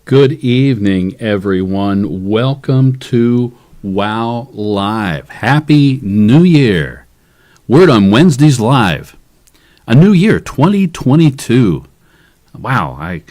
Good evening, everyone. Welcome to Wow Live. Happy New Year. Word on Wednesdays Live. A new year, 2022. Wow, I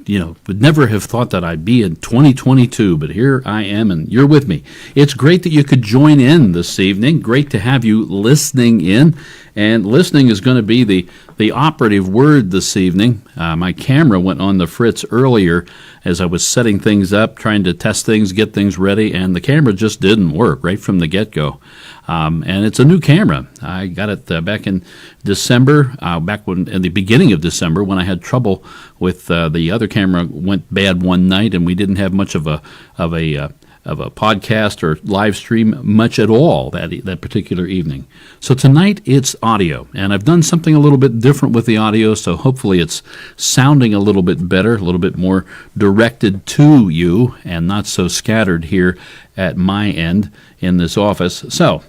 would never have thought that I'd be in 2022, but here I am, and you're with me. It's great that you could join in this evening. Great to have you listening in, and listening is going to be the operative word this evening. My camera went on the fritz earlier as I was setting things up, trying to test things, get things ready, and the camera just didn't work right from the get-go. And it's a new camera. I got it back in December, in the beginning of December, when I had trouble with the other camera went bad one night, and we didn't have much of a podcast or live stream much at all that particular evening. So tonight it's audio, and I've done something a little bit different with the audio, so hopefully it's sounding a little bit better, a little bit more directed to you, and not so scattered here at my end in this office. So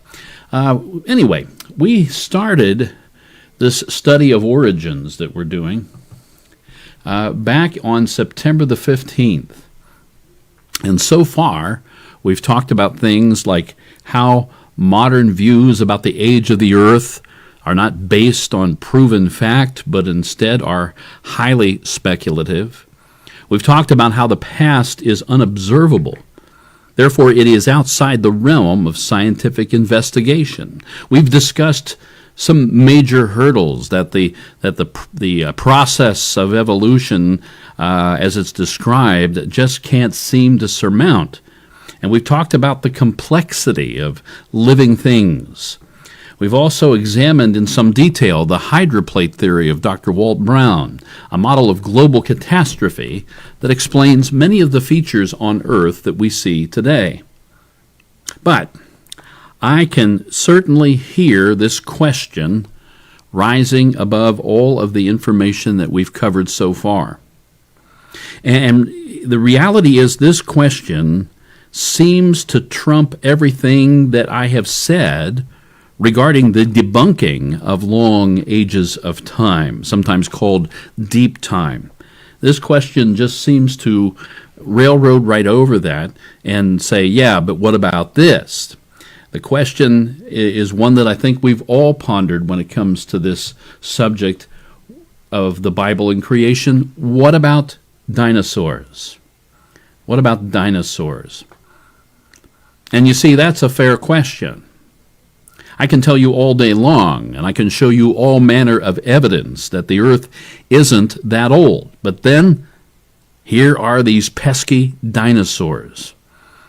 anyway, we started this study of origins that we're doing back on September the 15th. And so far, we've talked about things like how modern views about the age of the earth are not based on proven fact, but instead are highly speculative. We've talked about how the past is unobservable. Therefore, it is outside the realm of scientific investigation. We've discussed some major hurdles that the process of evolution, as it's described, just can't seem to surmount. And we've talked about the complexity of living things. We've also examined in some detail the hydroplate theory of Dr. Walt Brown, a model of global catastrophe that explains many of the features on Earth that we see today. But I can certainly hear this question rising above all of the information that we've covered so far. And the reality is this question seems to trump everything that I have said regarding the debunking of long ages of time, sometimes called deep time. This question just seems to railroad right over that and say, yeah, but what about this? The question is one that I think we've all pondered when it comes to this subject of the Bible and creation. What about dinosaurs? What about dinosaurs? And you see, that's a fair question. I can tell you all day long, and I can show you all manner of evidence that the earth isn't that old. But then, here are these pesky dinosaurs.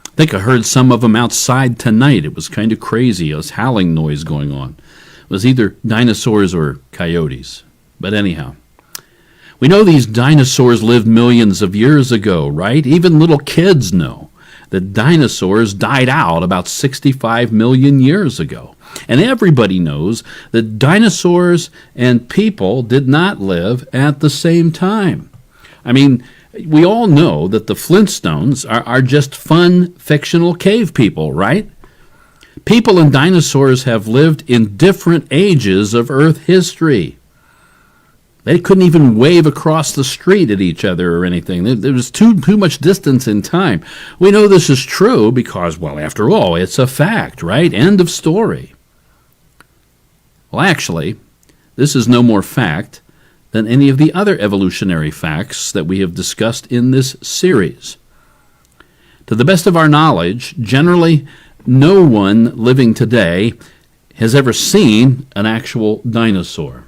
I think I heard some of them outside tonight. It was kind of crazy. There was howling noise going on. It was either dinosaurs or coyotes. But anyhow, we know these dinosaurs lived millions of years ago, right? Even little kids know that dinosaurs died out about 65 million years ago. And everybody knows that dinosaurs and people did not live at the same time. I mean, we all know that the Flintstones are just fun, fictional cave people, right? People and dinosaurs have lived in different ages of Earth history. They couldn't even wave across the street at each other or anything. There was too much distance in time. We know this is true because, well, after all, it's a fact, right? End of story. Well, actually, this is no more fact than any of the other evolutionary facts that we have discussed in this series. To the best of our knowledge, generally, no one living today has ever seen an actual dinosaur.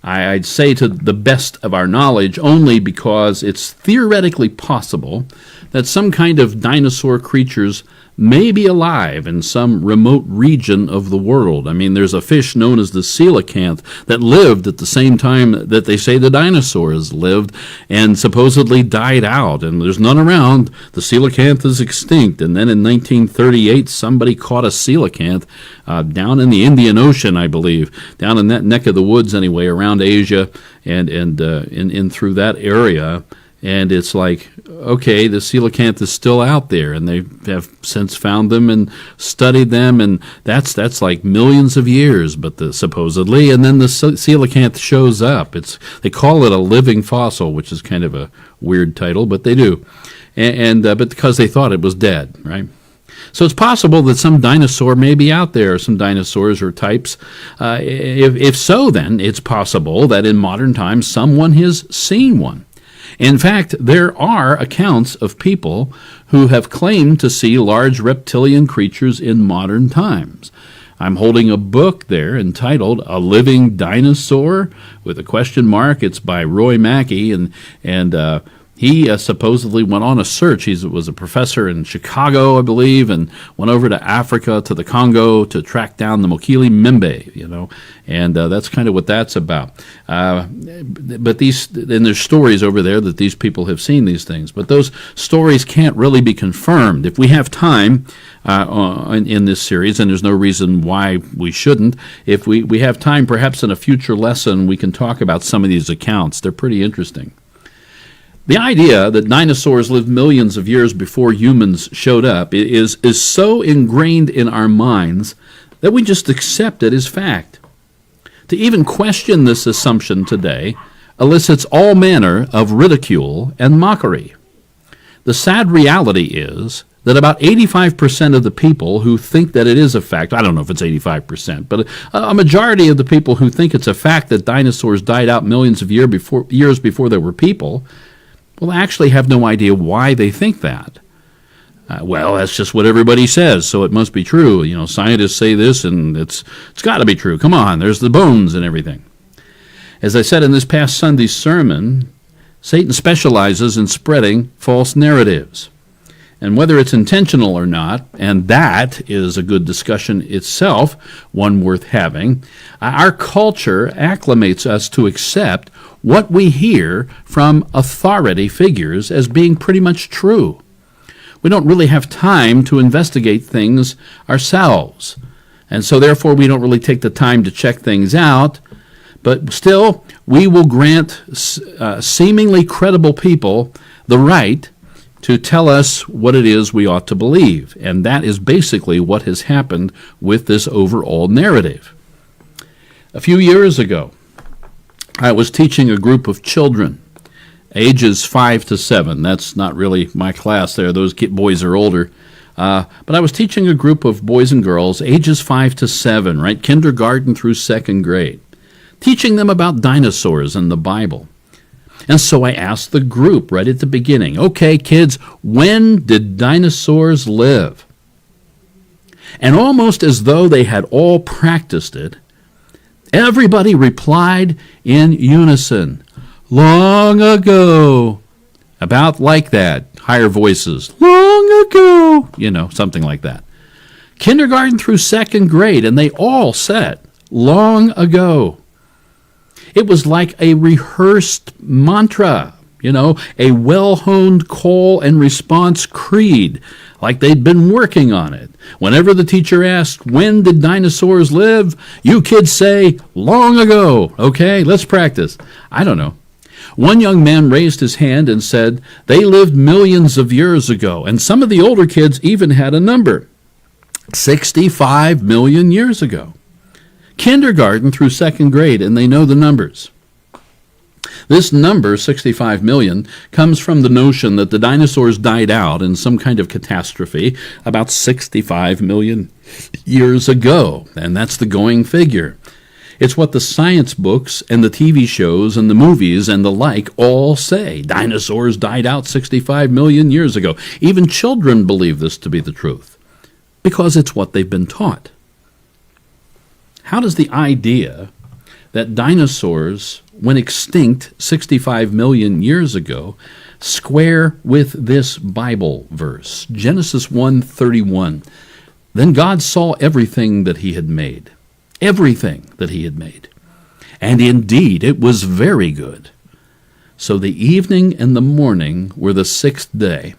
I'd say to the best of our knowledge only because it's theoretically possible that some kind of dinosaur creatures may be alive in some remote region of the world. I mean, there's a fish known as the coelacanth that lived at the same time that they say the dinosaurs lived and supposedly died out, and there's none around. The coelacanth is extinct. And then in 1938, somebody caught a coelacanth down in the Indian Ocean, I believe, down in that neck of the woods anyway, around Asia and in through that area. And it's like, okay, the coelacanth is still out there, and they have since found them and studied them, and that's like millions of years, but supposedly, and then the coelacanth shows up. They call it a living fossil, which is kind of a weird title, but they do, but because they thought it was dead, right? So it's possible that some dinosaur may be out there, some dinosaurs or types. If so, then it's possible that in modern times someone has seen one. In fact, there are accounts of people who have claimed to see large reptilian creatures in modern times. I'm holding a book there entitled A Living Dinosaur with a question mark. It's by Roy Mackey, and he supposedly went on a search. He was a professor in Chicago, I believe, and went over to Africa, to the Congo, to track down the Mokele Mimbe, and that's kind of what that's about. But there's stories over there that these people have seen these things, but those stories can't really be confirmed. If we have time in this series, and there's no reason why we shouldn't, if we have time, perhaps in a future lesson, we can talk about some of these accounts. They're pretty interesting. The idea that dinosaurs lived millions of years before humans showed up is so ingrained in our minds that we just accept it as fact. To even question this assumption today elicits all manner of ridicule and mockery. The sad reality is that about 85% of the people who think that it is a fact, I don't know if it's 85%, but a majority of the people who think it's a fact that dinosaurs died out millions of years before there were people, well, actually have no idea why they think that. Well, that's just what everybody says, so it must be true. Scientists say this, and it's got to be true. Come on, there's the bones and everything. As I said in this past Sunday's sermon, Satan specializes in spreading false narratives. And whether it's intentional or not, and that is a good discussion itself, one worth having, our culture acclimates us to accept what we hear from authority figures as being pretty much true. We don't really have time to investigate things ourselves, and so therefore we don't really take the time to check things out, but still we will grant seemingly credible people the right to tell us what it is we ought to believe, and that is basically what has happened with this overall narrative. A few years ago, I was teaching a group of children, ages 5 to 7. That's not really my class there. Those boys are older. But I was teaching a group of boys and girls, ages 5 to 7, right? Kindergarten through 2nd grade, teaching them about dinosaurs and the Bible. And so I asked the group right at the beginning, okay, kids, when did dinosaurs live? And almost as though they had all practiced it, everybody replied in unison, long ago. About like that, higher voices, long ago, something like that. Kindergarten through 2nd grade, and they all said, long ago. It was like a rehearsed mantra, a well-honed call and response creed, like they'd been working on it. Whenever the teacher asked, when did dinosaurs live? You kids say, long ago. Okay, let's practice. I don't know. One young man raised his hand and said, they lived millions of years ago, and some of the older kids even had a number, 65 million years ago. Kindergarten through 2nd grade, and they know the numbers. This number, 65 million, comes from the notion that the dinosaurs died out in some kind of catastrophe about 65 million years ago, and that's the going figure. It's what the science books and the TV shows and the movies and the like all say. Dinosaurs died out 65 million years ago. Even children believe this to be the truth, because it's what they've been taught. How does the idea that dinosaurs went extinct 65 million years ago square with this Bible verse? Genesis 1:31. Then God saw everything that he had made. Everything that he had made. And indeed it was very good. So the evening and the morning were the 6th day.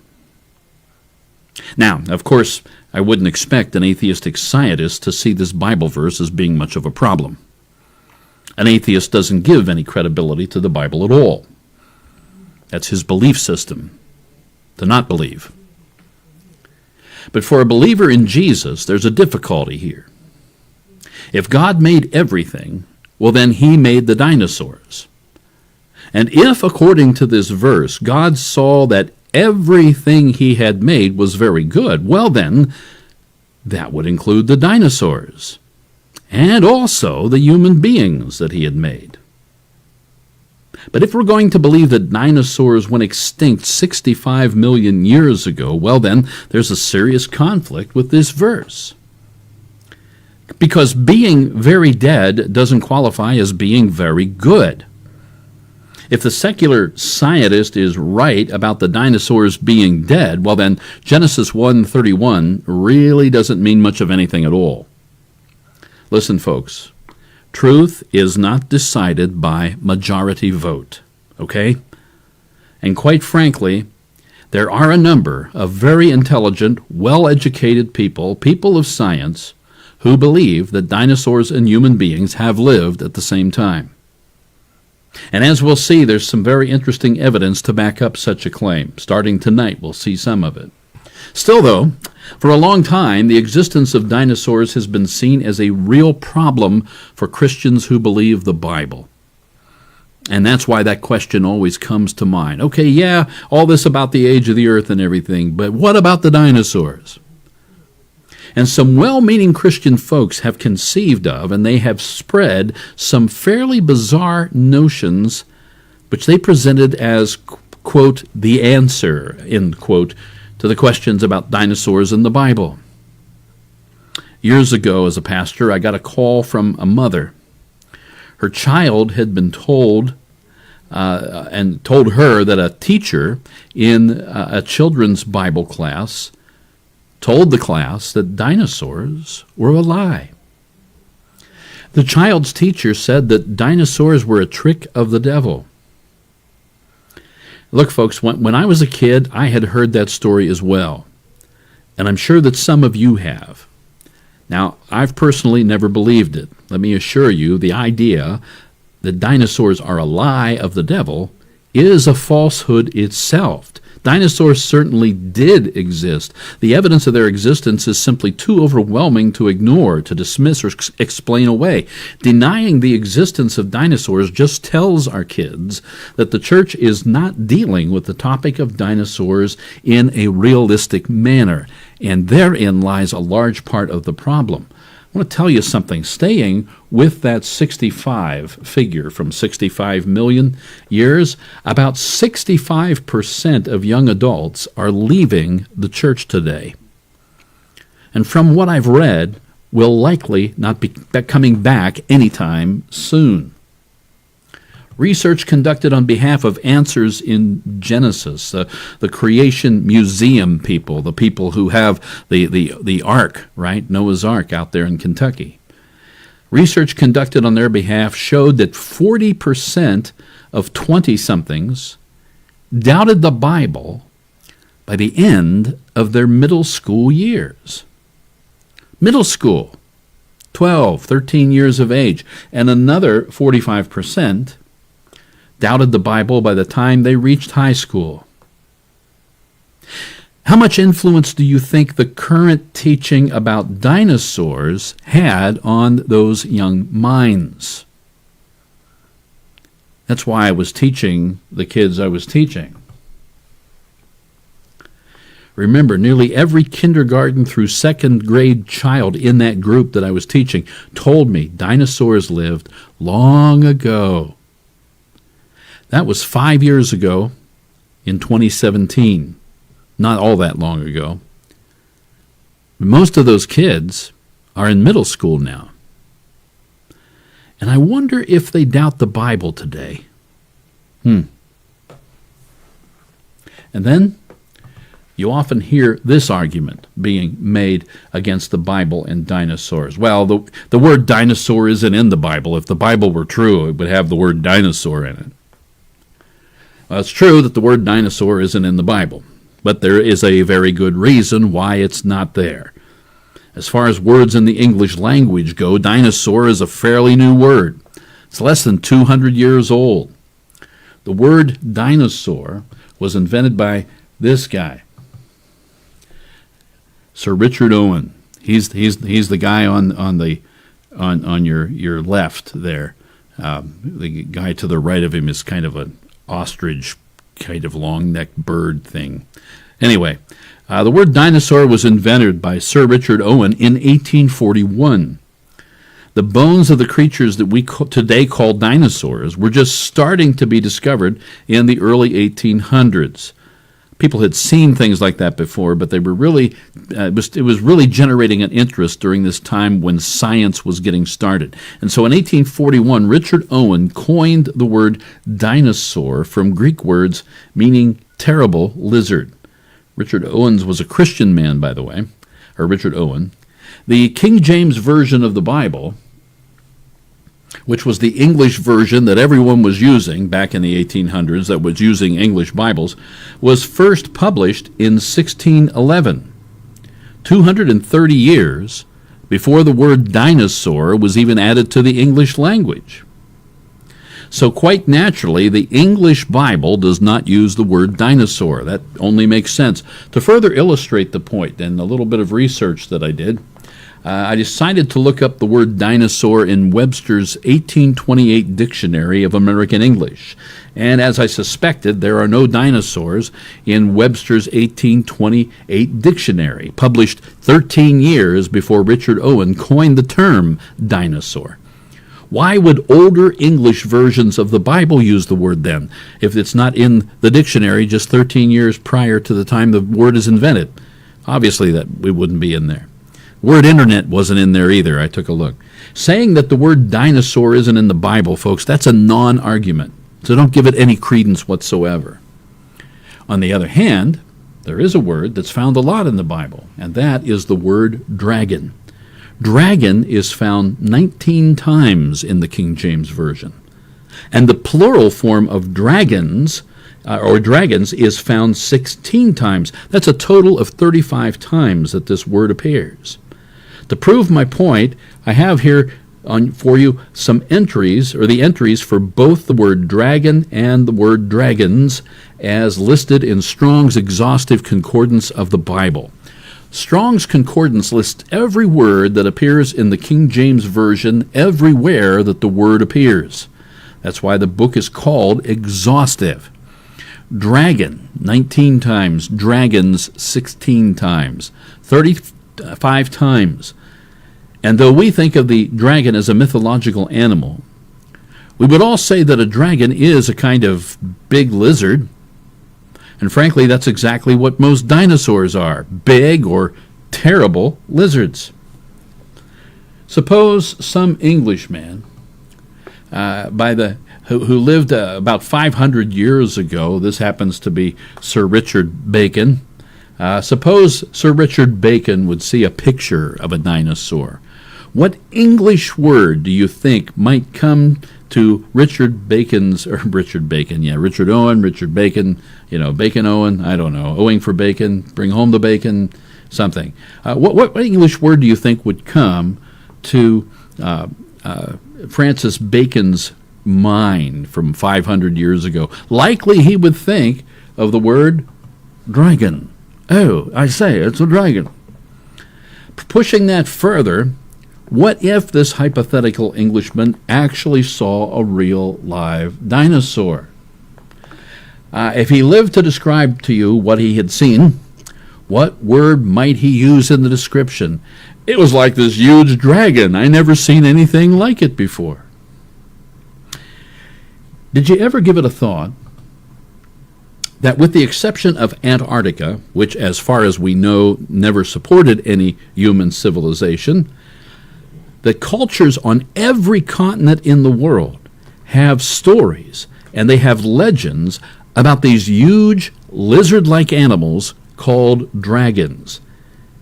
Now, of course, I wouldn't expect an atheistic scientist to see this Bible verse as being much of a problem. An atheist doesn't give any credibility to the Bible at all. That's his belief system, to not believe. But for a believer in Jesus, there's a difficulty here. If God made everything, well, then he made the dinosaurs. And if, according to this verse, God saw that everything he had made was very good, well then, that would include the dinosaurs, and also the human beings that he had made. But if we're going to believe that dinosaurs went extinct 65 million years ago, well then, there's a serious conflict with this verse. Because being very dead doesn't qualify as being very good. If the secular scientist is right about the dinosaurs being dead, well then, Genesis 1:31 really doesn't mean much of anything at all. Listen, folks, truth is not decided by majority vote, okay? And quite frankly, there are a number of very intelligent, well-educated people of science, who believe that dinosaurs and human beings have lived at the same time. And as we'll see, there's some very interesting evidence to back up such a claim. Starting tonight, we'll see some of it. Still, though, for a long time, the existence of dinosaurs has been seen as a real problem for Christians who believe the Bible. And that's why that question always comes to mind. Okay, yeah, all this about the age of the earth and everything, but what about the dinosaurs? And some well-meaning Christian folks have conceived of, and they have spread some fairly bizarre notions, which they presented as, quote, the answer, end quote, to the questions about dinosaurs in the Bible. Years ago, as a pastor, I got a call from a mother. Her child had been told and told her that a teacher in a children's Bible class told the class that dinosaurs were a lie. The child's teacher said that dinosaurs were a trick of the devil. Look, folks, when I was a kid, I had heard that story as well, and I'm sure that some of you have. Now, I've personally never believed it. Let me assure you, the idea that dinosaurs are a lie of the devil is a falsehood itself. Dinosaurs certainly did exist. The evidence of their existence is simply too overwhelming to ignore, to dismiss, or explain away. Denying the existence of dinosaurs just tells our kids that the church is not dealing with the topic of dinosaurs in a realistic manner, and therein lies a large part of the problem. I want to tell you something. Staying with that 65 figure from 65 million years, about 65% of young adults are leaving the church today. And from what I've read, will likely not be coming back anytime soon. Research conducted on behalf of Answers in Genesis, the Creation Museum people, the people who have the Ark, right, Noah's Ark out there in Kentucky. Research conducted on their behalf showed that 40% of 20-somethings doubted the Bible by the end of their middle school years. Middle school, 12, 13 years of age, and another 45% doubted the Bible by the time they reached high school. How much influence do you think the current teaching about dinosaurs had on those young minds? That's why I was teaching the kids I was teaching. Remember, nearly every kindergarten through second grade child in that group that I was teaching told me dinosaurs lived long ago. That was 5 years ago in 2017. Not all that long ago. Most of those kids are in middle school now. And I wonder if they doubt the Bible today. And then you often hear this argument being made against the Bible and dinosaurs. Well, the word dinosaur isn't in the Bible. If the Bible were true, it would have the word dinosaur in it. Well, it's true that the word dinosaur isn't in the Bible, but there is a very good reason why it's not there. As far as words in the English language go, dinosaur is a fairly new word. It's less than 200 years old. The word dinosaur was invented by this guy, Sir Richard Owen. He's the guy on your left there. The guy to the right of him is kind of an ostrich, kind of long-necked bird thing. Anyway, the word dinosaur was invented by Sir Richard Owen in 1841. The bones of the creatures that we today call dinosaurs were just starting to be discovered in the early 1800s. People had seen things like that before, but they were really it was really generating an interest during this time when science was getting started. And so in 1841, Richard Owen coined the word dinosaur from Greek words meaning terrible lizard. Richard Owens was a Christian man, by the way, or Richard Owen. The King James Version of the Bible, which was the English version that everyone was using back in the 1800s, that was using English Bibles, was first published in 1611, 230 years before the word dinosaur was even added to the English language. So quite naturally, the English Bible does not use the word dinosaur. That only makes sense. To further illustrate the point, and a little bit of research that I did, I decided to look up the word dinosaur in Webster's 1828 Dictionary of American English. And as I suspected, there are no dinosaurs in Webster's 1828 Dictionary, published 13 years before Richard Owen coined the term dinosaur. Why would older English versions of the Bible use the word then, if it's not in the dictionary just 13 years prior to the time the word is invented? Obviously, that it wouldn't be in there. Word internet wasn't in there either. I took a look. Saying that the word dinosaur isn't in the Bible, folks, that's a non-argument. So don't give it any credence whatsoever. On the other hand, there is a word that's found a lot in the Bible, and that is the word dragon. Dragon is found 19 times in the King James Version. And the plural form of dragons is found 16 times. That's a total of 35 times that this word appears. To prove my point, I have here for you some entries, or the entries for both the word dragon and the word dragons, as listed in Strong's Exhaustive Concordance of the Bible. Strong's Concordance lists every word that appears in the King James Version everywhere that the word appears. That's why the book is called exhaustive. Dragon, 19 times. Dragons, 16 times. 35 times. And though we think of the dragon as a mythological animal, we would all say that a dragon is a kind of big lizard. And frankly, that's exactly what most dinosaurs are, big or terrible lizards. Suppose some Englishman who lived about 500 years ago, this happens to be Sir Richard Bacon. Suppose Sir Richard Bacon would see a picture of a dinosaur. What English word do you think might come to Richard Owen, Richard Bacon, Bacon Owen, I don't know, owing for bacon, bring home the bacon, something. What English word do you think would come to Francis Bacon's mind from 500 years ago? Likely he would think of the word dragon. Oh, I say, it's a dragon. Pushing that further, what if this hypothetical Englishman actually saw a real live dinosaur? If he lived to describe to you what he had seen, what word might he use in the description? It was like this huge dragon. I never seen anything like it before. Did you ever give it a thought that with the exception of Antarctica, which as far as we know never supported any human civilization, that cultures on every continent in the world have stories and they have legends about these huge lizard-like animals called dragons.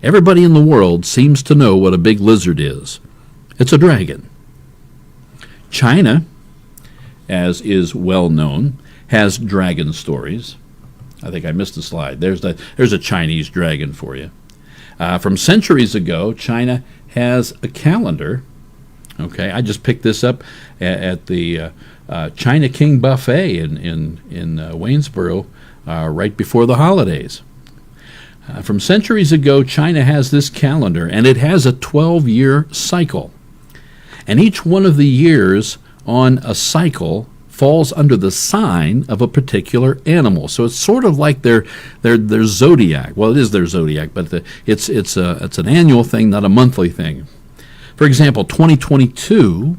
Everybody in the world seems to know what a big lizard is. It's a dragon. China, as is well known, has dragon stories. I think I missed a slide. There's a Chinese dragon for you. From centuries ago, China has a calendar Okay, I just picked this up at the China King Buffet in Waynesboro right before the holidays. From centuries ago, China has this calendar, and it has a 12-year cycle. And each one of the years on a cycle falls under the sign of a particular animal. So it's sort of like their zodiac. Well, it is their zodiac, but it's an annual thing, not a monthly thing. For example, 2022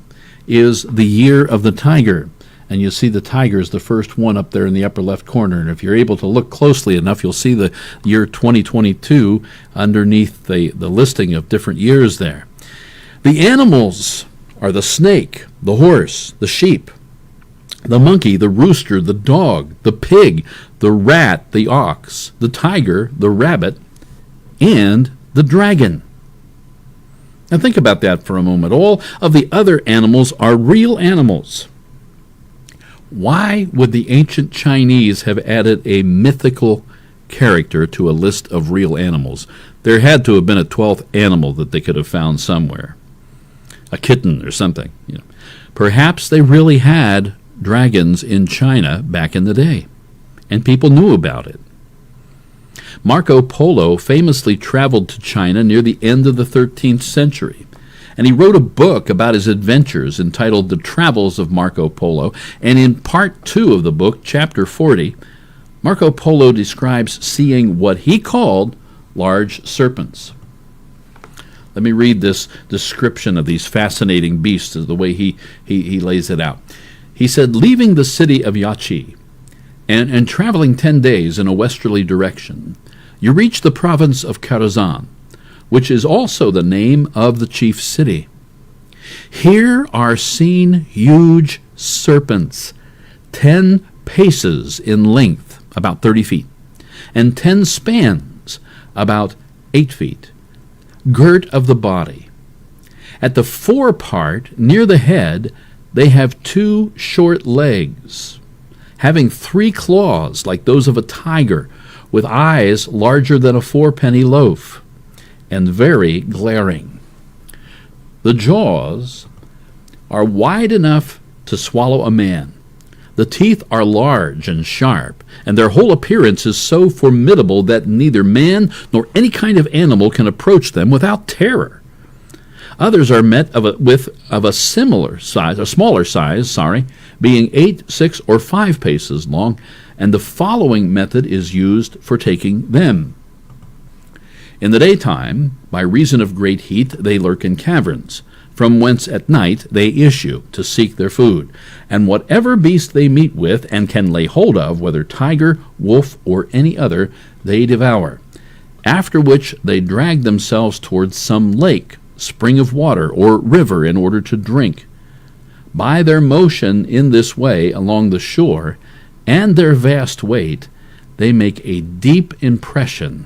is the year of the tiger. And you see the tiger is the first one up there in the upper left corner. And if you're able to look closely enough, you'll see the year 2022 underneath the listing of different years there. The animals are the snake, the horse, the sheep, the monkey, the rooster, the dog, the pig, the rat, the ox, the tiger, the rabbit, and the dragon. Now think about that for a moment. All of the other animals are real animals. Why would the ancient Chinese have added a mythical character to a list of real animals? There had to have been a 12th animal that they could have found somewhere. A kitten or something. Perhaps they really had dragons in China back in the day, and people knew about it. Marco Polo famously traveled to China near the end of the 13th century, and he wrote a book about his adventures entitled The Travels of Marco Polo, and in part 2 of the book, chapter 40, Marco Polo describes seeing what he called large serpents. Let me read this description of these fascinating beasts, the way he lays it out. He said, leaving the city of Yachi and traveling 10 days in a westerly direction, you reach the province of Karazhan, which is also the name of the chief city. Here are seen huge serpents, 10 paces in length, about 30 feet, and 10 spans, about 8 feet, girt of the body. At the forepart, near the head, they have 2 short legs, having 3 claws like those of a tiger, with eyes larger than a 4-penny loaf, and very glaring. The jaws are wide enough to swallow a man. The teeth are large and sharp, and their whole appearance is so formidable that neither man nor any kind of animal can approach them without terror. Others are met of a similar size, a smaller size, being 8, 6, or 5 paces long, and the following method is used for taking them. In the daytime, by reason of great heat, they lurk in caverns, from whence at night they issue to seek their food, and whatever beast they meet with and can lay hold of, whether tiger, wolf, or any other, they devour, after which they drag themselves towards some lake, spring of water, or river in order to drink. By their motion in this way along the shore, and their vast weight, they make a deep impression,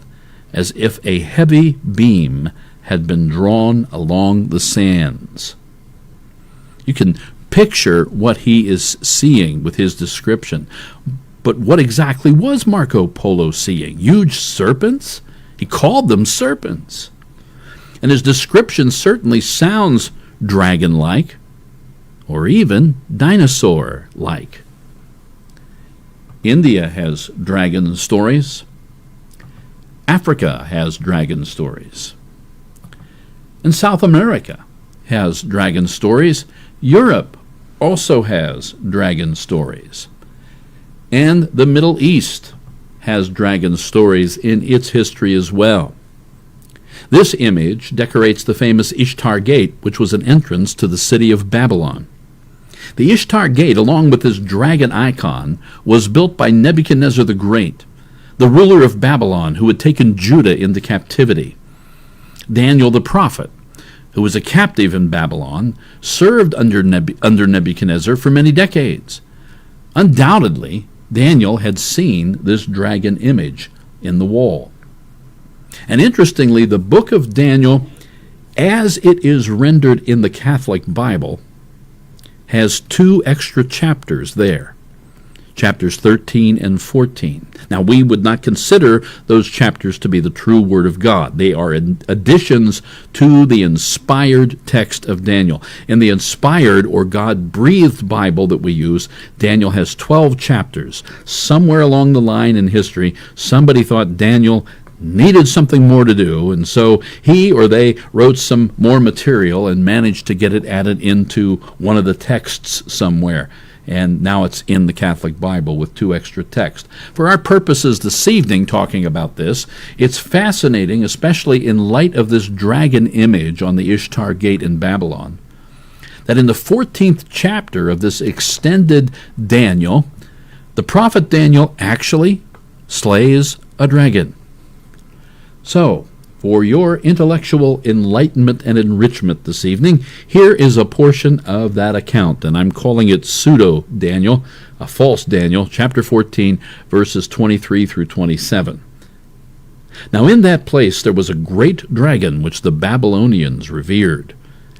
as if a heavy beam had been drawn along the sands. You can picture what he is seeing with his description. But what exactly was Marco Polo seeing? Huge serpents? He called them serpents. And his description certainly sounds dragon-like, or even dinosaur-like. India has dragon stories. Africa has dragon stories. And South America has dragon stories. Europe also has dragon stories. And the Middle East has dragon stories in its history as well. This image decorates the famous Ishtar Gate, which was an entrance to the city of Babylon. The Ishtar Gate, along with this dragon icon, was built by Nebuchadnezzar the Great, the ruler of Babylon, who had taken Judah into captivity. Daniel the prophet, who was a captive in Babylon, served under Nebuchadnezzar for many decades. Undoubtedly, Daniel had seen this dragon image in the wall. And interestingly, the book of Daniel, as it is rendered in the Catholic Bible, has 2 extra chapters there. chapters 13 and 14. Now, we would not consider those chapters to be the true Word of God. They are additions to the inspired text of Daniel. In the inspired or God-breathed Bible that we use, Daniel has 12 chapters. Somewhere along the line in history, somebody thought Daniel needed something more to do, and so he or they wrote some more material and managed to get it added into one of the texts somewhere. And now it's in the Catholic Bible with 2 extra texts. For our purposes this evening, talking about this, it's fascinating, especially in light of this dragon image on the Ishtar Gate in Babylon, that in the 14th chapter of this extended Daniel, the prophet Daniel actually slays a dragon. So, for your intellectual enlightenment and enrichment this evening, here is a portion of that account, and I'm calling it Pseudo-Daniel, a false Daniel, chapter 14, verses 23 through 27. Now in that place there was a great dragon which the Babylonians revered.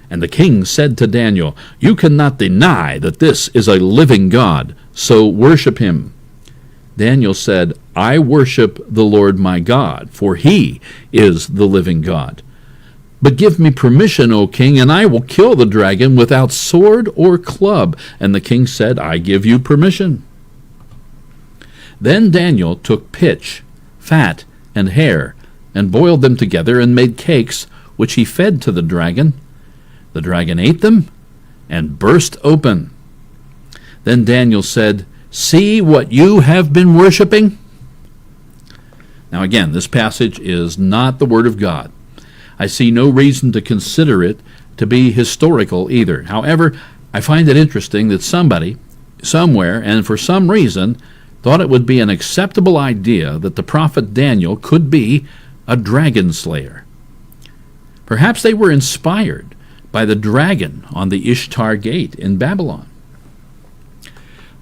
And the king said to Daniel, "You cannot deny that this is a living God, so worship him." Daniel said, "I worship the Lord my God, for he is the living God. But give me permission, O king, and I will kill the dragon without sword or club." And the king said, "I give you permission." Then Daniel took pitch, fat, and hair, and boiled them together, and made cakes, which he fed to the dragon. The dragon ate them, and burst open. Then Daniel said, "See what you have been worshiping?" Now again, this passage is not the Word of God. I see no reason to consider it to be historical either. However, I find it interesting that somebody, somewhere, and for some reason, thought it would be an acceptable idea that the prophet Daniel could be a dragon slayer. Perhaps they were inspired by the dragon on the Ishtar Gate in Babylon.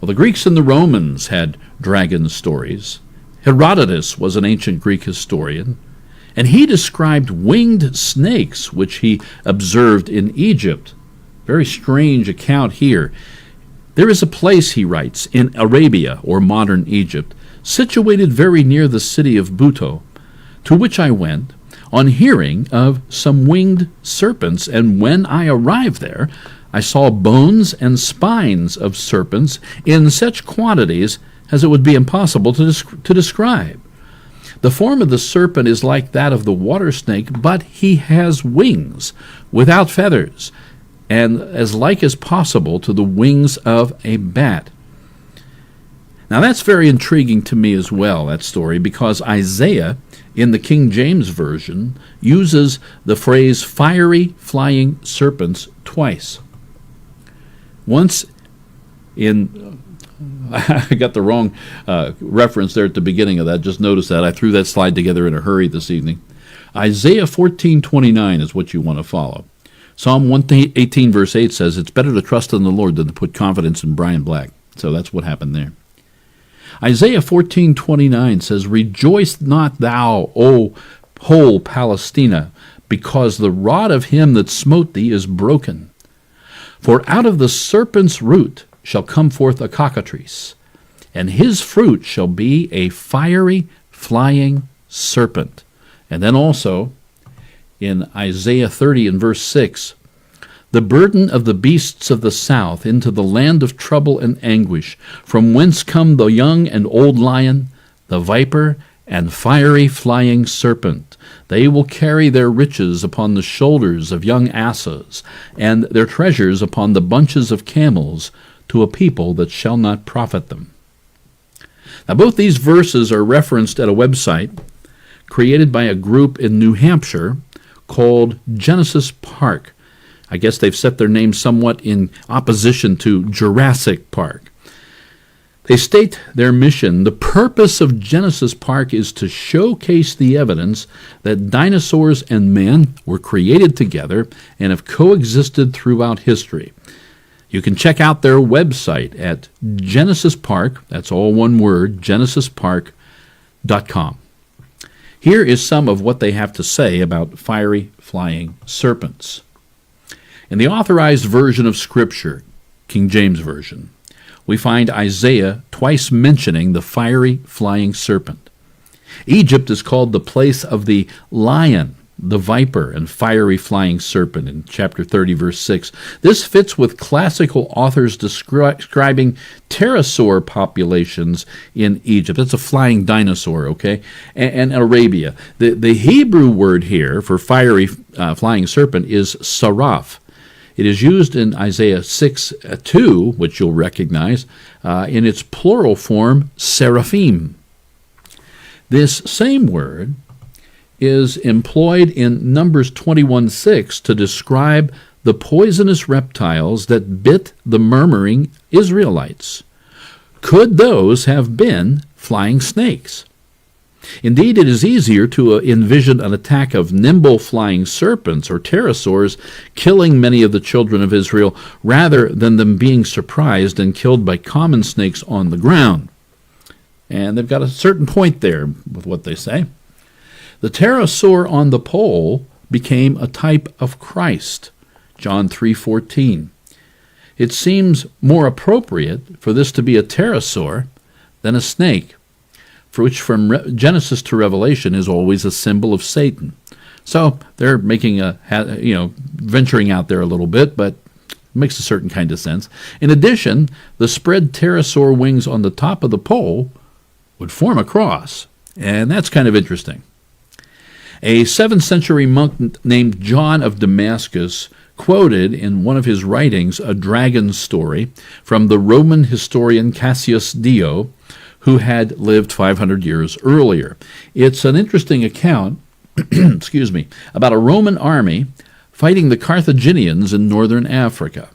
Well, the Greeks and the Romans had dragon stories. Herodotus was an ancient Greek historian, and he described winged snakes which he observed in Egypt. Very strange account here. There is a place, he writes, in Arabia, or modern Egypt, situated very near the city of Buto, to which I went on hearing of some winged serpents, and when I arrived there, I saw bones and spines of serpents in such quantities as it would be impossible to describe. The form of the serpent is like that of the water snake, but he has wings without feathers, and as like as possible to the wings of a bat. Now that's very intriguing to me as well, that story, because Isaiah, in the King James Version, uses the phrase fiery flying serpents twice. Once in, I got the wrong reference there at the beginning of that. Just notice that. I threw that slide together in a hurry this evening. Isaiah 14:29 is what you want to follow. Psalm 118 verse 8 says, "It's better to trust in the Lord than to put confidence in Brian Black." So that's what happened there. Isaiah 14:29 says, "Rejoice not thou, O whole Palestina, because the rod of him that smote thee is broken. For out of the serpent's root shall come forth a cockatrice, and his fruit shall be a fiery flying serpent." And then also in Isaiah 30 and verse 6, "The burden of the beasts of the south into the land of trouble and anguish, from whence come the young and old lion, the viper, and fiery flying serpent. They will carry their riches upon the shoulders of young asses, and their treasures upon the bunches of camels, to a people that shall not profit them." Now both these verses are referenced at a website created by a group in New Hampshire called Genesis Park. I guess they've set their name somewhat in opposition to Jurassic Park. They state their mission: the purpose of Genesis Park is to showcase the evidence that dinosaurs and man were created together and have coexisted throughout history. You can check out their website at Genesis Park, that's all one word, genesispark.com. Here is some of what they have to say about fiery flying serpents. In the Authorized Version of Scripture, King James Version, we find Isaiah twice mentioning the fiery flying serpent. Egypt is called the place of the lion, the viper, and fiery flying serpent in chapter 30, verse 6. This fits with classical authors describing pterosaur populations in Egypt. That's a flying dinosaur, okay? And Arabia. The Hebrew word here for fiery flying serpent is saraf. It is used in Isaiah 6:2, which you'll recognize, in its plural form, seraphim. This same word is employed in Numbers 21:6 to describe the poisonous reptiles that bit the murmuring Israelites. Could those have been flying snakes? Indeed, it is easier to envision an attack of nimble flying serpents or pterosaurs killing many of the children of Israel rather than them being surprised and killed by common snakes on the ground. And they've got a certain point there with what they say. The pterosaur on the pole became a type of Christ, John 3:14. It seems more appropriate for this to be a pterosaur than a snake, for which from Genesis to Revelation is always a symbol of Satan. So they're making venturing out there a little bit, but it makes a certain kind of sense. In addition, the spread pterosaur wings on the top of the pole would form a cross, and that's kind of interesting. A 7th century monk named John of Damascus quoted in one of his writings a dragon story from the Roman historian Cassius Dio, who had lived 500 years earlier. It's an interesting account about a Roman army fighting the Carthaginians in northern Africa.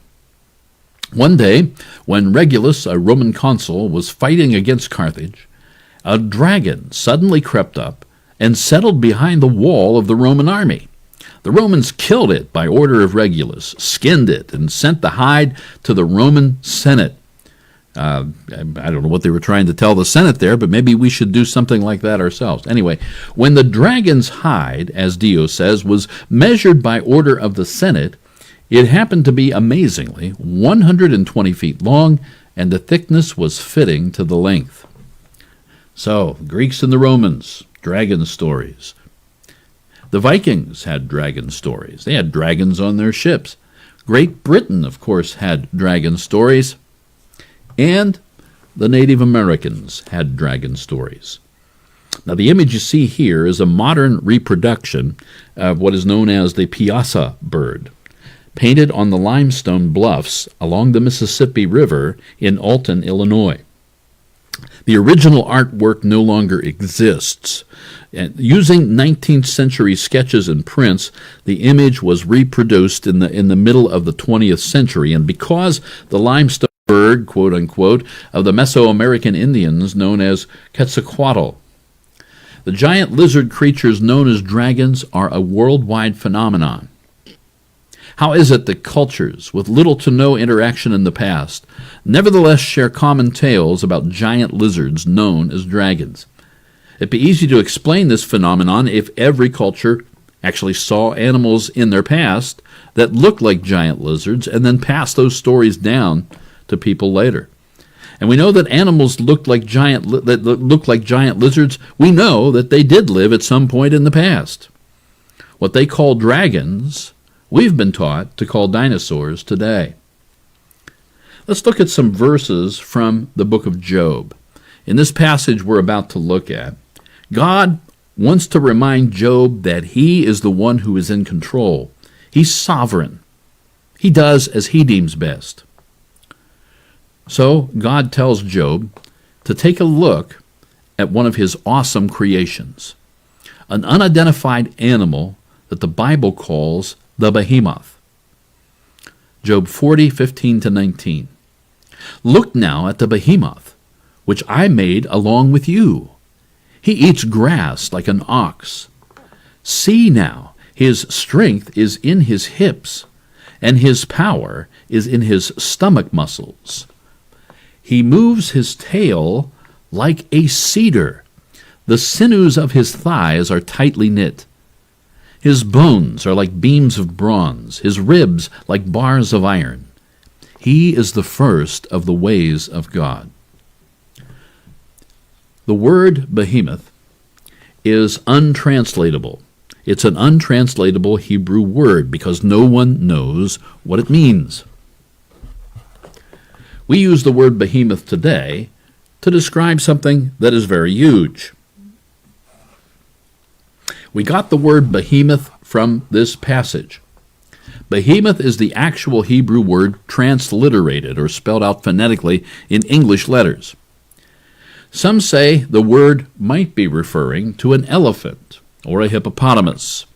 One day, when Regulus, a Roman consul, was fighting against Carthage, a dragon suddenly crept up and settled behind the wall of the Roman army. The Romans killed it by order of Regulus, skinned it, and sent the hide to the Roman Senate. I don't know what they were trying to tell the Senate there, but maybe we should do something like that ourselves. Anyway, when the dragon's hide, as Dio says, was measured by order of the Senate, it happened to be, amazingly, 120 feet long, and the thickness was fitting to the length. So, Greeks and the Romans, dragon stories. The Vikings had dragon stories. They had dragons on their ships. Great Britain, of course, had dragon stories. And the Native Americans had dragon stories. Now, the image you see here is a modern reproduction of what is known as the piasa bird, painted on the limestone bluffs along the Mississippi River in Alton, Illinois. The original artwork no longer exists. And using 19th century sketches and prints, the image was reproduced in the middle of the 20th century, and because the limestone bird, quote unquote, of the Mesoamerican Indians known as Quetzalcoatl. The giant lizard creatures known as dragons are a worldwide phenomenon. How is it that cultures with little to no interaction in the past nevertheless share common tales about giant lizards known as dragons? It'd be easy to explain this phenomenon if every culture actually saw animals in their past that looked like giant lizards and then passed those stories down to people later. And we know that animals look like giant lizards. We know that they did live at some point in the past. What they call dragons, we've been taught to call dinosaurs today. Let's look at some verses from the book of Job. In this passage we're about to look at, God wants to remind Job that he is the one who is in control. He's sovereign. He does as he deems best. So God tells Job to take a look at one of his awesome creations, an unidentified animal that the Bible calls the behemoth. Job 40:15-19. Look now at the behemoth, which I made along with you. He eats grass like an ox. See now, his strength is in his hips, and his power is in his stomach muscles. He moves his tail like a cedar. The sinews of his thighs are tightly knit. His bones are like beams of bronze, his ribs like bars of iron. He is the first of the ways of God. The word behemoth is untranslatable. It's an untranslatable Hebrew word because no one knows what it means. We use the word behemoth today to describe something that is very huge. We got the word behemoth from this passage. Behemoth is the actual Hebrew word transliterated or spelled out phonetically in English letters. Some say the word might be referring to an elephant or a hippopotamus.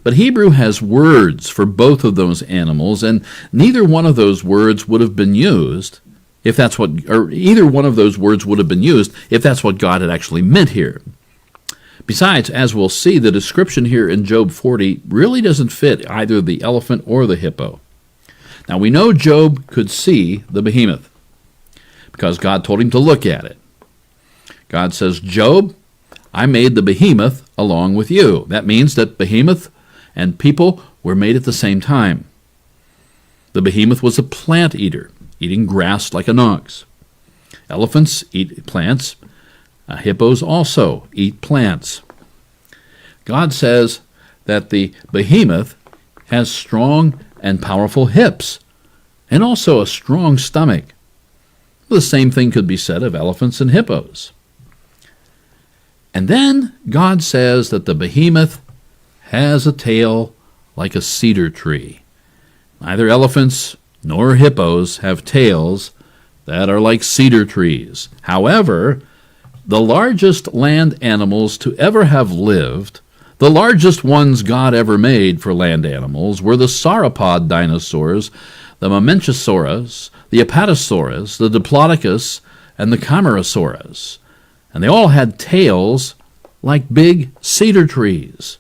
But Hebrew has words for both of those animals, and neither one of those words would have been used if that's what, or either one of those words would have been used if that's what God had actually meant here. Besides, as we'll see, the description here in Job 40 really doesn't fit either the elephant or the hippo. Now, we know Job could see the behemoth because God told him to look at it. God says, Job, I made the behemoth along with you. That means that behemoth and people were made at the same time. The behemoth was a plant eater, eating grass like an ox. Elephants eat plants. Hippos also eat plants. God says that the behemoth has strong and powerful hips and also a strong stomach. The same thing could be said of elephants and hippos. And then God says that the behemoth has a tail like a cedar tree. Neither elephants nor hippos have tails that are like cedar trees. However, the largest land animals to ever have lived, the largest ones God ever made for land animals, were the sauropod dinosaurs, the Mamenchisaurus, the Apatosaurus, the Diplodocus, and the Camarasaurus. And they all had tails like big cedar trees.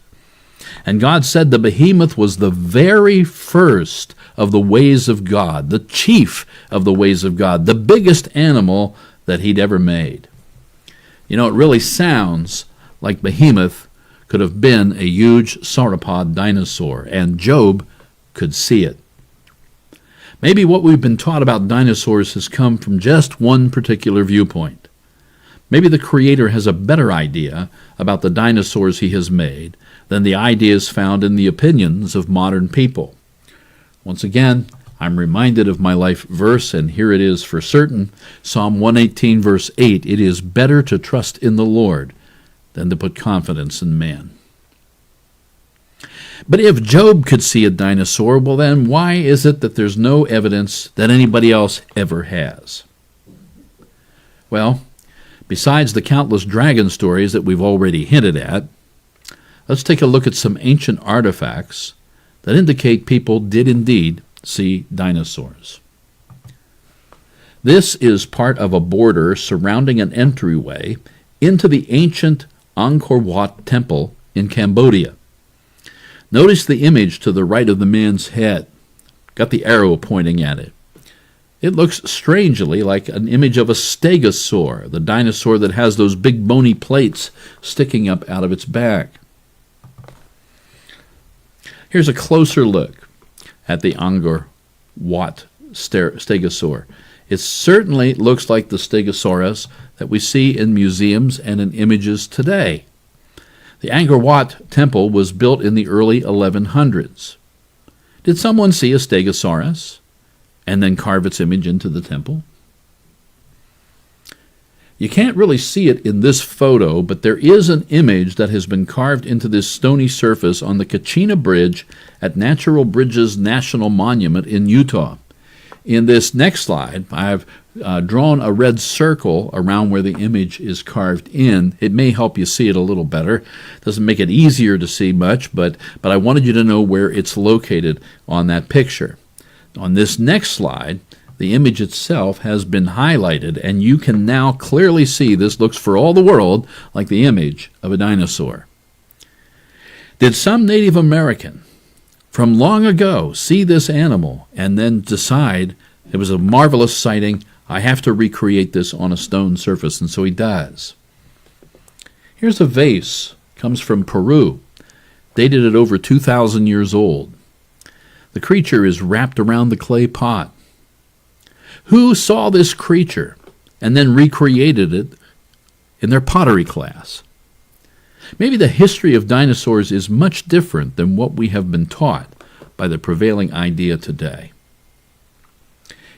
And God said the behemoth was the very first of the ways of God, the chief of the ways of God, the biggest animal that he'd ever made. You know, it really sounds like behemoth could have been a huge sauropod dinosaur, and Job could see it. Maybe what we've been taught about dinosaurs has come from just one particular viewpoint. Maybe the Creator has a better idea about the dinosaurs he has made than the ideas found in the opinions of modern people. Once again, I'm reminded of my life verse, and here it is for certain. Psalm 118, verse 8, it is better to trust in the Lord than to put confidence in man. But if Job could see a dinosaur, well then why is it that there's no evidence that anybody else ever has? Well, besides the countless dragon stories that we've already hinted at, let's take a look at some ancient artifacts that indicate people did indeed see dinosaurs. This is part of a border surrounding an entryway into the ancient Angkor Wat temple in Cambodia. Notice the image to the right of the man's head. Got the arrow pointing at it. It looks strangely like an image of a stegosaur, the dinosaur that has those big bony plates sticking up out of its back. Here's a closer look at the Angkor Wat stegosaur. It certainly looks like the stegosaurus that we see in museums and in images today. The Angkor Wat temple was built in the early 1100s. Did someone see a stegosaurus and then carve its image into the temple? You can't really see it in this photo, but there is an image that has been carved into this stony surface on the Kachina Bridge at Natural Bridges National Monument in Utah. In this next slide, I've drawn a red circle around where the image is carved in. It may help you see it a little better. Doesn't make it easier to see much, but I wanted you to know where it's located on that picture. On this next slide, the image itself has been highlighted, and you can now clearly see this looks for all the world like the image of a dinosaur. Did some Native American from long ago see this animal and then decide it was a marvelous sighting, I have to recreate this on a stone surface, and so he does. Here's a vase, comes from Peru, dated at over 2,000 years old. The creature is wrapped around the clay pot. Who saw this creature and then recreated it in their pottery class? Maybe the history of dinosaurs is much different than what we have been taught by the prevailing idea today.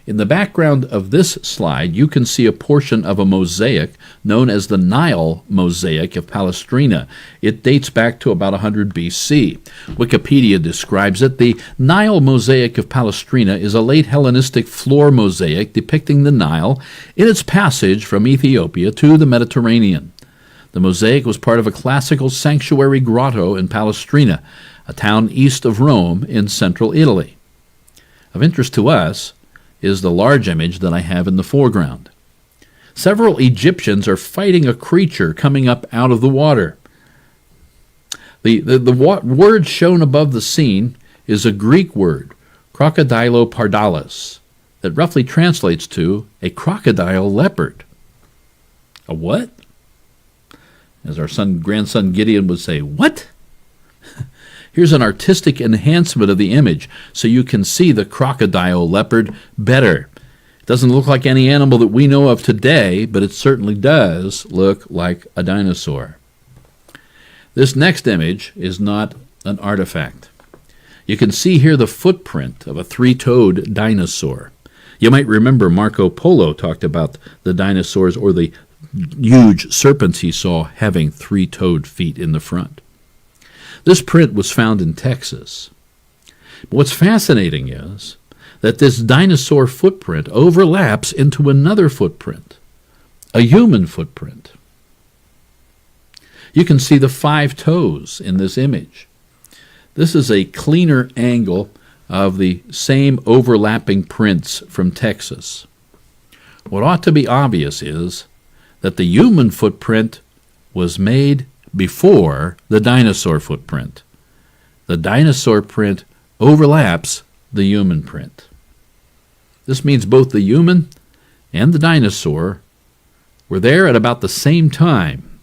In the background of this slide, you can see a portion of a mosaic known as the Nile Mosaic of Palestrina. It dates back to about 100 BC. Wikipedia describes it. The Nile Mosaic of Palestrina is a late Hellenistic floor mosaic depicting the Nile in its passage from Ethiopia to the Mediterranean. The mosaic was part of a classical sanctuary grotto in Palestrina, a town east of Rome in central Italy. Of interest to us is the large image that I have in the foreground. Several Egyptians are fighting a creature coming up out of the water. The word shown above the scene is a Greek word, crocodilopardalis, that roughly translates to a crocodile leopard. A what? As our grandson Gideon would say, what? Here's an artistic enhancement of the image so you can see the crocodile leopard better. It doesn't look like any animal that we know of today, but it certainly does look like a dinosaur. This next image is not an artifact. You can see here the footprint of a three-toed dinosaur. You might remember Marco Polo talked about the dinosaurs or the huge serpents he saw having three-toed feet in the front. This print was found in Texas. But what's fascinating is that this dinosaur footprint overlaps into another footprint, a human footprint. You can see the 5 toes in this image. This is a cleaner angle of the same overlapping prints from Texas. What ought to be obvious is that the human footprint was made before the dinosaur footprint. The dinosaur print overlaps the human print. This means both the human and the dinosaur were there at about the same time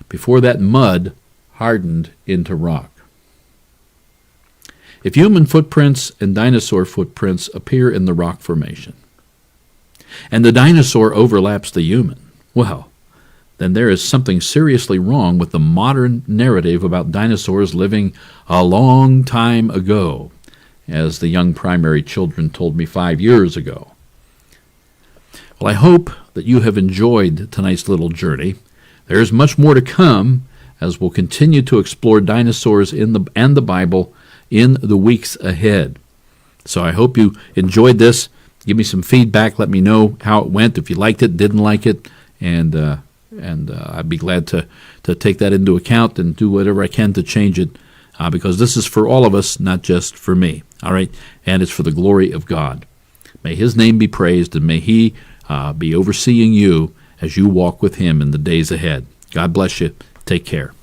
before that mud hardened into rock. If human footprints and dinosaur footprints appear in the rock formation, and the dinosaur overlaps the human, well, then there is something seriously wrong with the modern narrative about dinosaurs living a long time ago, as the young primary children told me 5 years ago. Well, I hope that you have enjoyed tonight's little journey. There is much more to come as we'll continue to explore dinosaurs and the Bible in the weeks ahead. So I hope you enjoyed this. Give me some feedback. Let me know how it went, if you liked it, didn't like it, and I'd be glad to take that into account and do whatever I can to change it, because this is for all of us, not just for me. All right? And it's for the glory of God. May His name be praised, and may He be overseeing you as you walk with Him in the days ahead. God bless you. Take care.